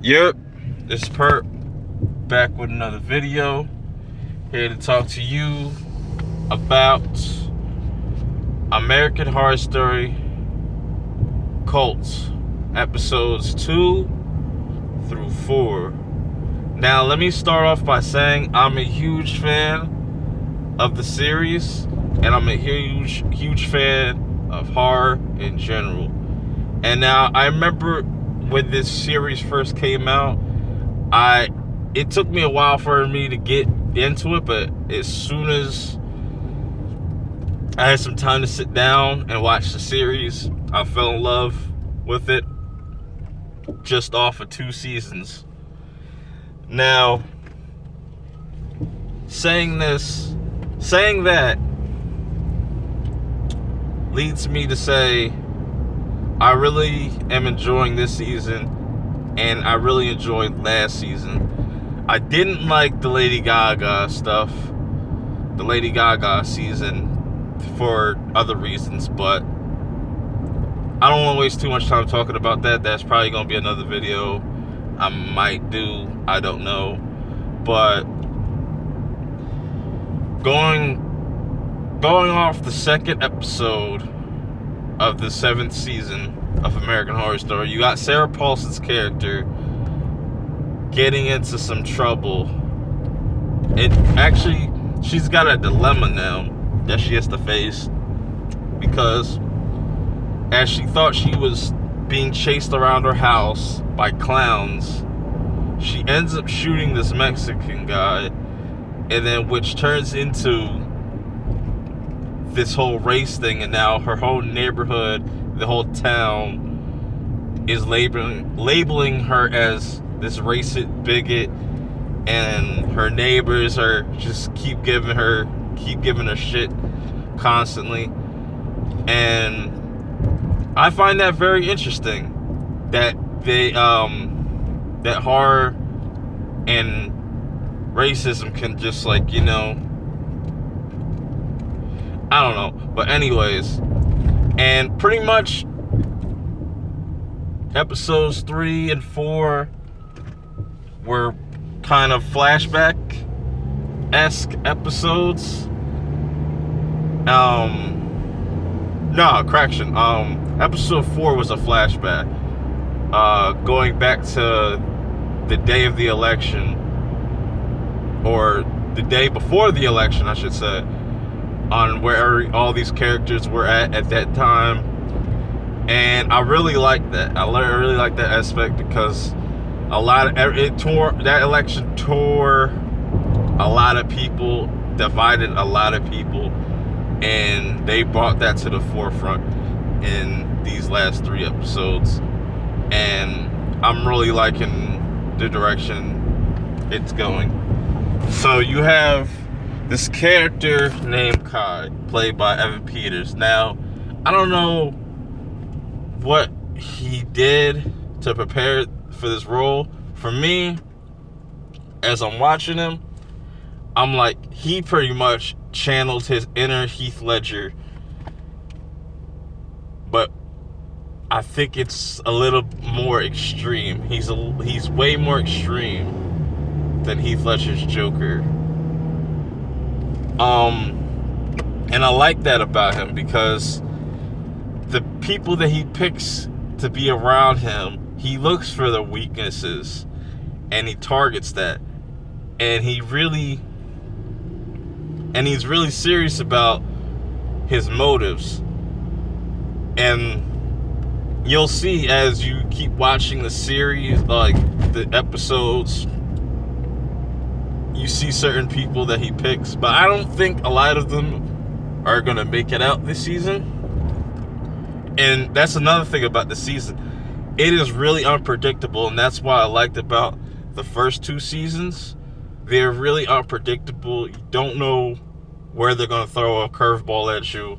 Yep, it's Perp back with another video. Here to talk to you about American Horror Story Cults, episodes 2 through 4. Now, let me start off by saying I'm a huge fan of the series, and I'm a huge fan of horror in general. And now, I remember when this series first came out, it took me a while for me to get into it, but as soon as I had some time to sit down and watch the series, I fell in love with it just off of 2 seasons. Now, saying that leads me to say I really am enjoying this season, and I really enjoyed last season. I didn't like the Lady Gaga stuff, the Lady Gaga season, for other reasons, but I don't want to waste too much time talking about that. That's probably going to be another video I might do. I don't know. But going off the second episode of the 7th season of American Horror Story, you got Sarah Paulson's character getting into some trouble. She's got a dilemma now that she has to face, because as she thought she was being chased around her house by clowns, she ends up shooting this Mexican guy, and then which turns into this whole race thing, and now her whole neighborhood, the whole town, is labeling her as this racist bigot, and her neighbors are just keep giving her shit constantly. And I find that very interesting, that they that horror and racism can just, like, I don't know. But anyways, and pretty much episodes 3 and 4 were kind of flashback-esque episodes. Episode 4 was a flashback, going back to the day of the election, or the day before the election, I should say, on where all these characters were at that time. And I really like that. I really like that aspect, because that election tore a lot of people, divided a lot of people, and they brought that to the forefront in these last 3 episodes. And I'm really liking the direction it's going. So you have this character named Kai, played by Evan Peters. Now, I don't know what he did to prepare for this role. For me, as I'm watching him, I'm like, he pretty much channeled his inner Heath Ledger, but I think it's a little more extreme. He's way more extreme than Heath Ledger's Joker. And I like that about him, because the people that he picks to be around him, he looks for the weaknesses and he targets that. And he's really serious about his motives. And you'll see as you keep watching the series, like the episodes, you see certain people that he picks, but I don't think a lot of them are gonna make it out this season. And that's another thing about the season. It is really unpredictable, and that's why I liked about the first 2 seasons. They're really unpredictable. You don't know where they're gonna throw a curveball at you.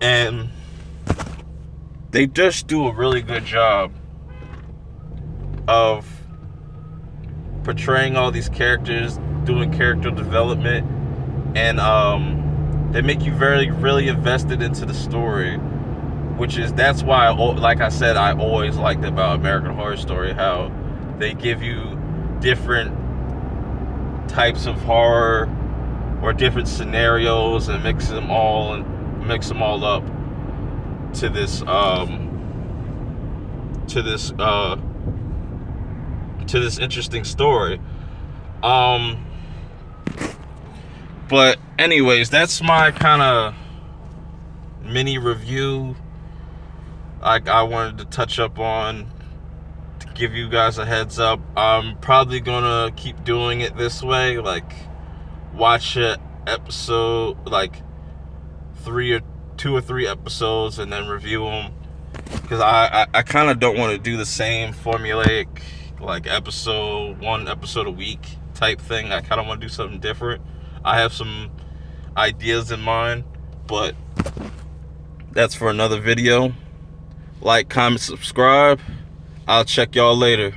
And they just do a really good job of portraying all these characters, doing character development, and they make you really invested into the story, that's why, like I said, I always liked about American Horror Story, how they give you different types of horror or different scenarios and mix them all up to this interesting story. But anyways, that's my kind of mini review I wanted to touch up on, to give you guys a heads up. I'm probably gonna keep doing it this way, like watch an episode, like 2 or 3 episodes, and then review them, because I kind of don't want to do the same formulaic, like one episode a week type thing. I kind of want to do something different. I have some ideas in mind, but that's for another video. Like, comment, subscribe. I'll check y'all later.